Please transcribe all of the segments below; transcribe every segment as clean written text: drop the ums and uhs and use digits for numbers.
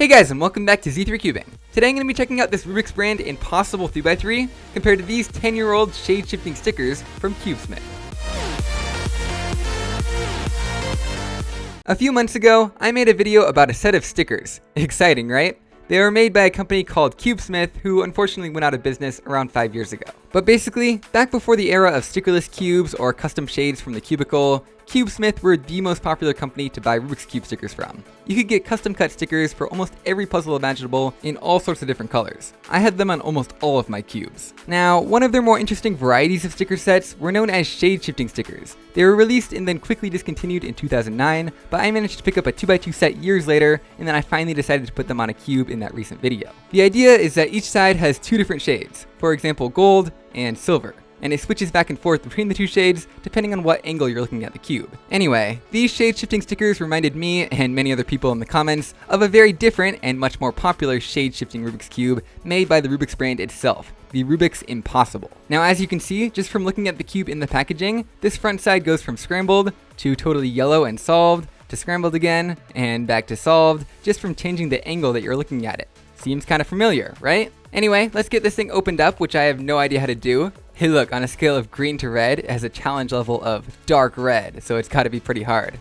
Hey guys, and welcome back to Z3 Cubing. Today I'm going to be checking out this Rubiks brand Impossible 3x3 compared to these 10-year-old shade-shifting stickers from Cubesmith. A few months ago, I made a video about a set of stickers. Exciting, right? They were made by a company called Cubesmith, who unfortunately went out of business around 5 years ago. But basically, back before the era of stickerless cubes or custom shades from the cubicle, Cubesmith were the most popular company to buy Rubik's Cube stickers from. You could get custom cut stickers for almost every puzzle imaginable in all sorts of different colors. I had them on almost all of my cubes. Now, one of their more interesting varieties of sticker sets were known as shade shifting stickers. They were released and then quickly discontinued in 2009, but I managed to pick up a 2x2 set years later, and then I finally decided to put them on a cube in that recent video. The idea is that each side has two different shades, for example gold and silver, and it switches back and forth between the two shades depending on what angle you're looking at the cube. Anyway, these shade shifting stickers reminded me and many other people in the comments of a very different and much more popular shade shifting Rubik's Cube made by the Rubiks brand itself, the Rubiks Impossible. Now as you can see, just from looking at the cube in the packaging, this front side goes from scrambled to totally yellow and solved, to scrambled again, and back to solved, just from changing the angle that you're looking at it. Seems kind of familiar, right? Anyway, let's get this thing opened up, which I have no idea how to do. Hey look, on a scale of green to red, it has a challenge level of dark red, so it's gotta be pretty hard.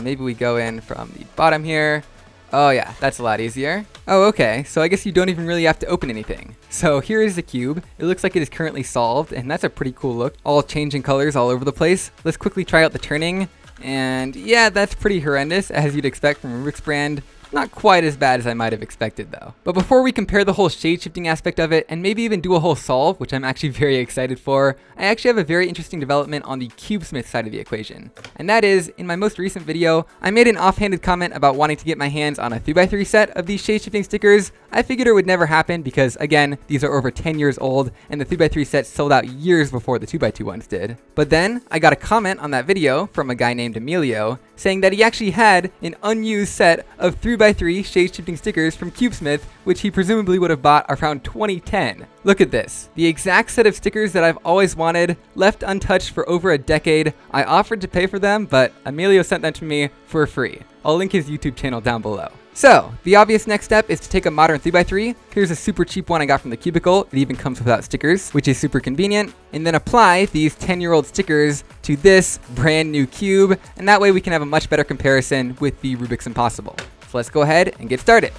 Maybe we go in from the bottom here. Oh yeah, that's a lot easier. Oh okay, so I guess you don't even really have to open anything. So here is the cube. It looks like it is currently solved, and that's a pretty cool look. All changing colors all over the place. Let's quickly try out the turning. And yeah, that's pretty horrendous, as you'd expect from a Rubiks brand. Not quite as bad as I might have expected though. But before we compare the whole shade shifting aspect of it, and maybe even do a whole solve, which I'm actually very excited for, I actually have a very interesting development on the Cubesmith side of the equation. And that is, in my most recent video, I made an offhanded comment about wanting to get my hands on a 3x3 set of these shade shifting stickers. I figured it would never happen because, again, these are over 10 years old, and the 3x3 sets sold out years before the 2x2 ones did. But then, I got a comment on that video from a guy named Emilio, saying that he actually had an unused set of 3x3 shade-shifting stickers from Cubesmith, which he presumably would have bought around 2010. Look at this. The exact set of stickers that I've always wanted, left untouched for over a decade. I offered to pay for them, but Emilio sent them to me for free. I'll link his YouTube channel down below. So, the obvious next step is to take a modern 3x3. Here's a super cheap one I got from the cubicle. It even comes without stickers, which is super convenient. And then apply these 10-year-old stickers to this brand new cube, and that way we can have a much better comparison with the Rubiks Impossible. So let's go ahead and get started.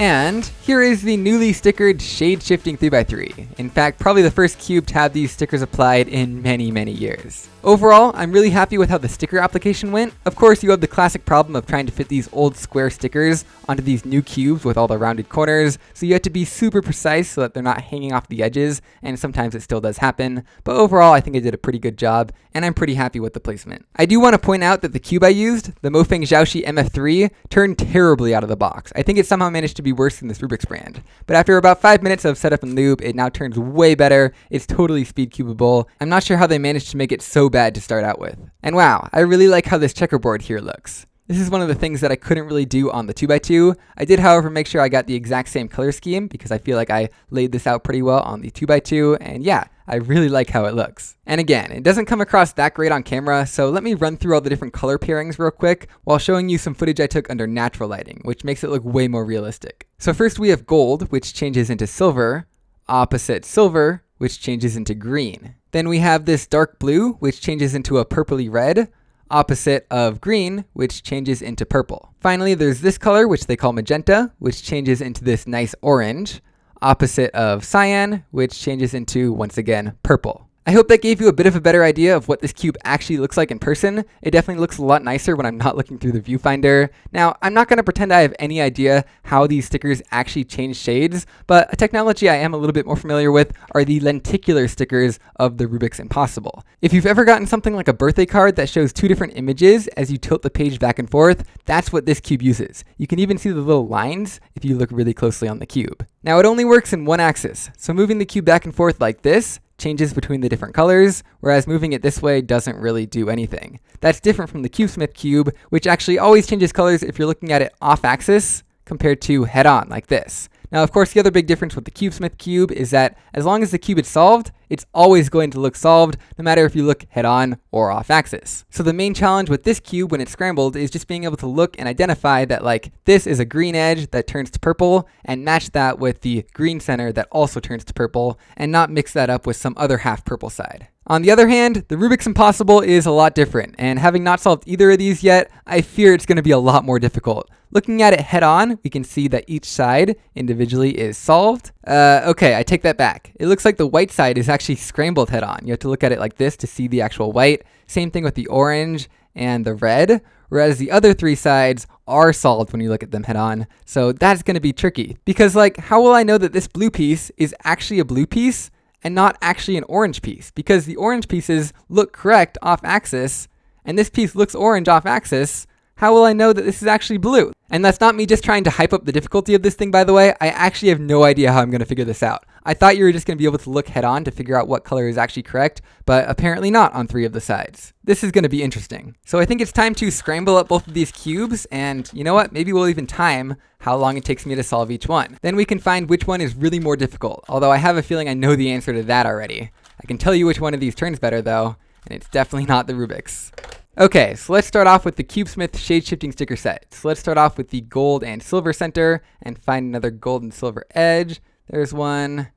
And here is the newly stickered shade shifting 3x3. In fact, probably the first cube to have these stickers applied in many, many years. Overall, I'm really happy with how the sticker application went. Of course, you have the classic problem of trying to fit these old square stickers onto these new cubes with all the rounded corners, so you have to be super precise so that they're not hanging off the edges, and sometimes it still does happen. But overall, I think I did a pretty good job, and I'm pretty happy with the placement. I do want to point out that the cube I used, the Mofeng Xiaoxi MF3, turned terribly out of the box. I think it somehow managed to be worse than this Rubiks brand. But after about 5 minutes of setup and lube, it now turns way better. It's totally speed cubable. I'm not sure how they managed to make it so bad to start out with. And wow, I really like how this checkerboard here looks. This is one of the things that I couldn't really do on the 2x2. I did, however, make sure I got the exact same color scheme because I feel like I laid this out pretty well on the 2x2, and yeah, I really like how it looks. And again, it doesn't come across that great on camera, so let me run through all the different color pairings real quick while showing you some footage I took under natural lighting, which makes it look way more realistic. So first we have gold, which changes into silver, opposite silver, which changes into green. Then we have this dark blue, which changes into a purpley red, opposite of green, which changes into purple. Finally, there's this color, which they call magenta, which changes into this nice orange, opposite of cyan, which changes into, once again, purple. I hope that gave you a bit of a better idea of what this cube actually looks like in person. It definitely looks a lot nicer when I'm not looking through the viewfinder. Now, I'm not going to pretend I have any idea how these stickers actually change shades, but a technology I am a little bit more familiar with are the lenticular stickers of the Rubiks Impossible. If you've ever gotten something like a birthday card that shows two different images as you tilt the page back and forth, that's what this cube uses. You can even see the little lines if you look really closely on the cube. Now, it only works in one axis, so moving the cube back and forth like this changes between the different colors, whereas moving it this way doesn't really do anything. That's different from the Cubesmith cube, which actually always changes colors if you're looking at it off axis compared to head on like this. Now, of course, the other big difference with the Cubesmith cube is that as long as the cube is solved, it's always going to look solved, no matter if you look head on or off axis. So the main challenge with this cube when it's scrambled is just being able to look and identify that like this is a green edge that turns to purple, and match that with the green center that also turns to purple, and not mix that up with some other half purple side. On the other hand, the Rubik's Impossible is a lot different, and having not solved either of these yet, I fear it's going to be a lot more difficult. Looking at it head on, we can see that each side individually is solved. Okay, I take that back. It looks like the white side is actually scrambled head on. You have to look at it like this to see the actual white. Same thing with the orange and the red, whereas the other three sides are solved when you look at them head on. So that's going to be tricky, because like, how will I know that this blue piece is actually a blue piece and not actually an orange piece? Because the orange pieces look correct off axis, and this piece looks orange off axis. How will I know that this is actually blue? And that's not me just trying to hype up the difficulty of this thing, by the way. I actually have no idea how I'm going to figure this out. I thought you were just going to be able to look head on to figure out what color is actually correct, but apparently not on 3 of the sides. This is going to be interesting. So I think it's time to scramble up both of these cubes, and you know what? Maybe we'll even time how long it takes me to solve each one. Then we can find which one is really more difficult, although I have a feeling I know the answer to that already. I can tell you which one of these turns better though, and it's definitely not the Rubiks. Okay, so let's start off with the Cubesmith shade shifting sticker set. So let's start off with the gold and silver center and find another gold and silver edge. There's one,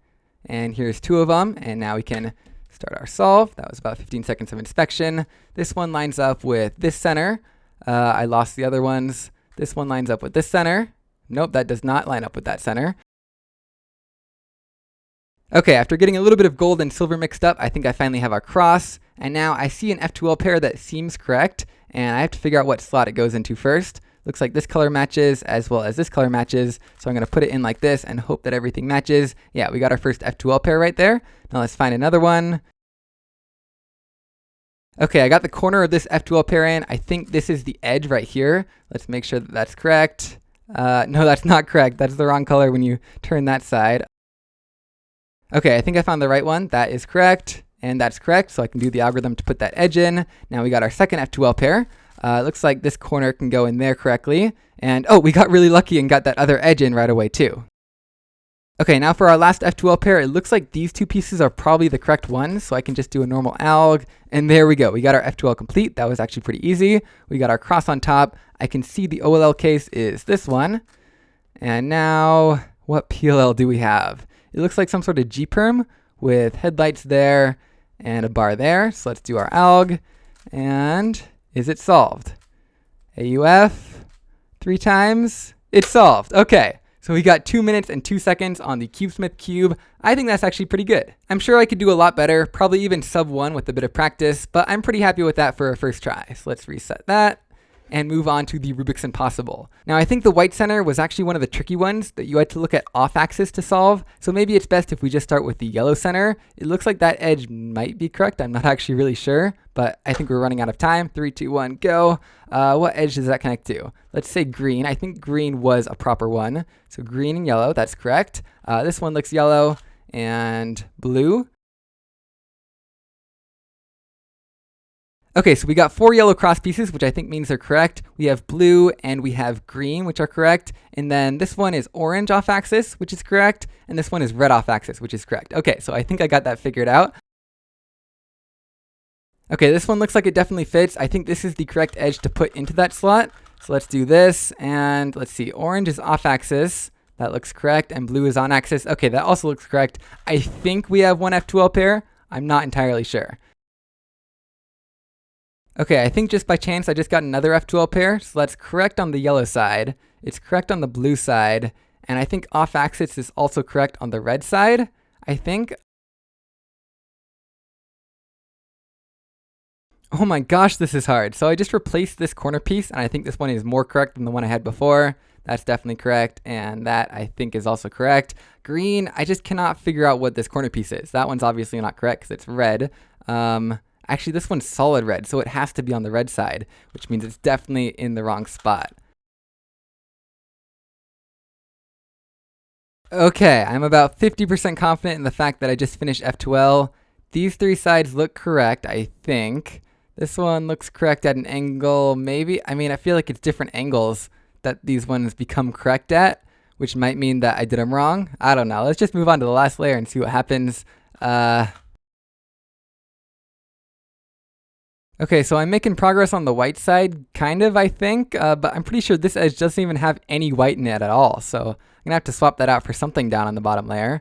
and here's 2 of them, and now we can start our solve. That was about 15 seconds of inspection. This one lines up with this center. I lost the other ones. This one lines up with this center. Nope, that does not line up with that center. Okay, after getting a little bit of gold and silver mixed up, I think I finally have our cross. And now I see an F2L pair that seems correct, and I have to figure out what slot it goes into first. Looks like this color matches as well as this color matches, so I'm going to put it in like this and hope that everything matches. Yeah, we got our first F2L pair right there. Now let's find another one. Okay, I got the corner of this F2L pair in. I think this is the edge right here. Let's make sure that that's correct. No, that's not correct. That's the wrong color when you turn that side. Okay, I think I found the right one. That is correct. And that's correct, so I can do the algorithm to put that edge in. Now we got our second F2L pair. It looks like this corner can go in there correctly. And oh, we got really lucky and got that other edge in right away too. Okay, now for our last F2L pair, it looks like these 2 pieces are probably the correct ones, so I can just do a normal alg. And there we go. We got our F2L complete. That was actually pretty easy. We got our cross on top. I can see the OLL case is this one. And now, what PLL do we have? It looks like some sort of G-perm with headlights there and a bar there. So let's do our alg. And is it solved? AUF 3 times. It's solved. Okay. So we got 2 minutes and 2 seconds on the Cubesmith cube. I think that's actually pretty good. I'm sure I could do a lot better, probably even sub 1 with a bit of practice, but I'm pretty happy with that for a first try. So let's reset that and move on to the Rubik's Impossible. Now I think the white center was actually one of the tricky ones that you had to look at off axis to solve. So maybe it's best if we just start with the yellow center. It looks like that edge might be correct. I'm not actually really sure, but I think we're running out of time. 3, 2, 1, go. What edge does that connect to? Let's say green. I think green was a proper one. So green and yellow, that's correct. This one looks yellow and blue. Okay, so we got 4 yellow cross pieces, which I think means they're correct. We have blue and we have green, which are correct. And then this one is orange off axis, which is correct. And this one is red off axis, which is correct. Okay, so I think I got that figured out. Okay, this one looks like it definitely fits. I think this is the correct edge to put into that slot. So let's do this, and let's see. Orange is off axis. That looks correct. And blue is on axis. Okay, that also looks correct. I think we have one F2L pair. I'm not entirely sure. Okay, I think just by chance I just got another F2L pair, so that's correct on the yellow side. It's correct on the blue side, and I think off axis is also correct on the red side, I think. Oh my gosh, this is hard. So I just replaced this corner piece, and I think this one is more correct than the one I had before. That's definitely correct, and that I think is also correct. Green, I just cannot figure out what this corner piece is. That one's obviously not correct because it's red. Actually, this one's solid red, so it has to be on the red side, which means it's definitely in the wrong spot. Okay, I'm about 50% confident in the fact that I just finished F2L. these three sides look correct, I think. This one looks correct at an angle, maybe. I mean, I feel like it's different angles that these ones become correct at, which might mean that I did them wrong. I don't know. Let's just move on to the last layer and see what happens. Okay, so I'm making progress on the white side, kind of, I think, but I'm pretty sure this edge doesn't even have any white in it at all, so I'm gonna have to swap that out for something down on the bottom layer.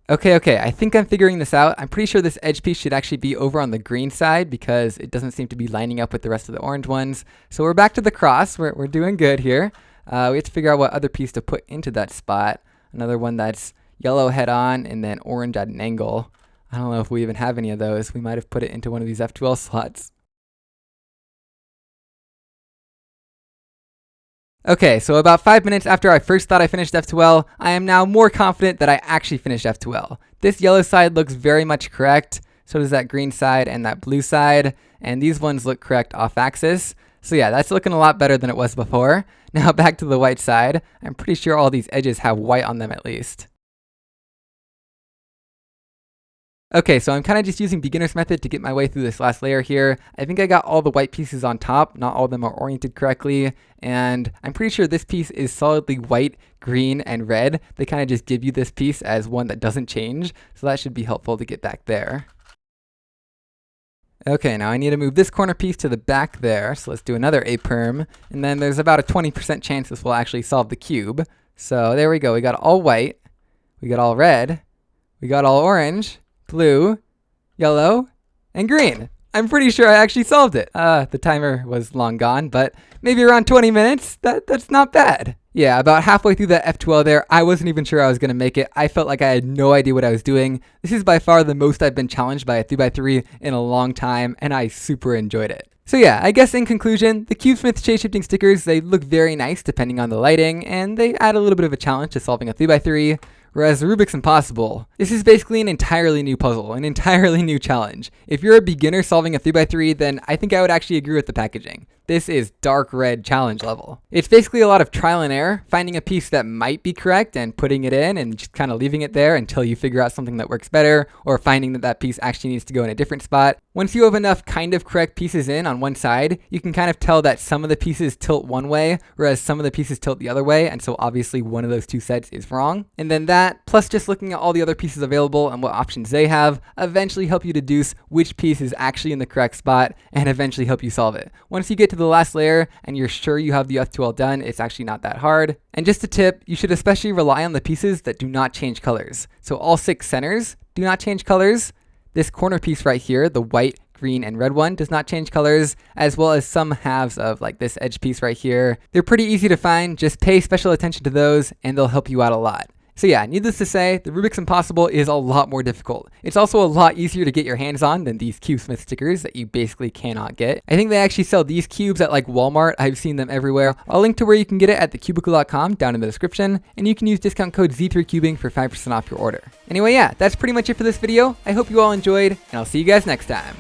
Okay, I think I'm figuring this out. I'm pretty sure this edge piece should actually be over on the green side because it doesn't seem to be lining up with the rest of the orange ones. So we're back to the cross. We're doing good here. We have to figure out what other piece to put into that spot. Another one that's yellow head on and then orange at an angle. I don't know if we even have any of those. We might have put it into one of these F12 slots. Okay, so about 5 minutes after I first thought I finished F2L, I am now more confident that I actually finished F2L. This yellow side looks very much correct, so does that green side and that blue side, and these ones look correct off axis. So yeah, that's looking a lot better than it was before. Now back to the white side. I'm pretty sure all these edges have white on them at least. Okay, so I'm kind of just using beginner's method to get my way through this last layer here. I think I got all the white pieces on top. Not all of them are oriented correctly. And I'm pretty sure this piece is solidly white, green, and red. They kind of just give you this piece as one that doesn't change. So that should be helpful to get back there. Okay, now I need to move this corner piece to the back there. So let's do another A-perm. And then there's about a 20% chance this will actually solve the cube. So there we go. We got all white. We got all red. We got all orange. Blue, yellow, and green. I'm pretty sure I actually solved it. The timer was long gone, but maybe around 20 minutes. That's not bad. Yeah, about halfway through that F12 there, I wasn't even sure I was going to make it. I felt like I had no idea what I was doing. This is by far the most I've been challenged by a 3x3 in a long time, and I super enjoyed it. So yeah, I guess in conclusion, the Cubesmith shape shifting stickers, they look very nice depending on the lighting, and they add a little bit of a challenge to solving a 3x3. Whereas the Rubik's Impossible, this is basically an entirely new puzzle, an entirely new challenge. If you're a beginner solving a 3x3, then I think I would actually agree with the packaging. This is dark red challenge level. It's basically a lot of trial and error, finding a piece that might be correct and putting it in and just kind of leaving it there until you figure out something that works better, or finding that that piece actually needs to go in a different spot. Once you have enough kind of correct pieces in on one side, you can kind of tell that some of the pieces tilt one way, whereas some of the pieces tilt the other way, and so obviously one of those two sets is wrong. And then that, plus just looking at all the other pieces available and what options they have, eventually help you deduce which piece is actually in the correct spot and eventually help you solve it. Once you get to the last layer and you're sure you have the F2L done, it's actually not that hard. And just a tip, you should especially rely on the pieces that do not change colors. So all 6 centers do not change colors. This corner piece right here, the white, green, and red one, does not change colors, as well as some halves of like this edge piece right here. They're pretty easy to find. Just pay special attention to those and they'll help you out a lot. So yeah, needless to say, the Rubik's Impossible is a lot more difficult. It's also a lot easier to get your hands on than these Cubesmith stickers that you basically cannot get. I think they actually sell these cubes at like Walmart. I've seen them everywhere. I'll link to where you can get it at thecubicle.com down in the description, and you can use discount code Z3Cubing for 5% off your order. Anyway, yeah, that's pretty much it for this video. I hope you all enjoyed, and I'll see you guys next time.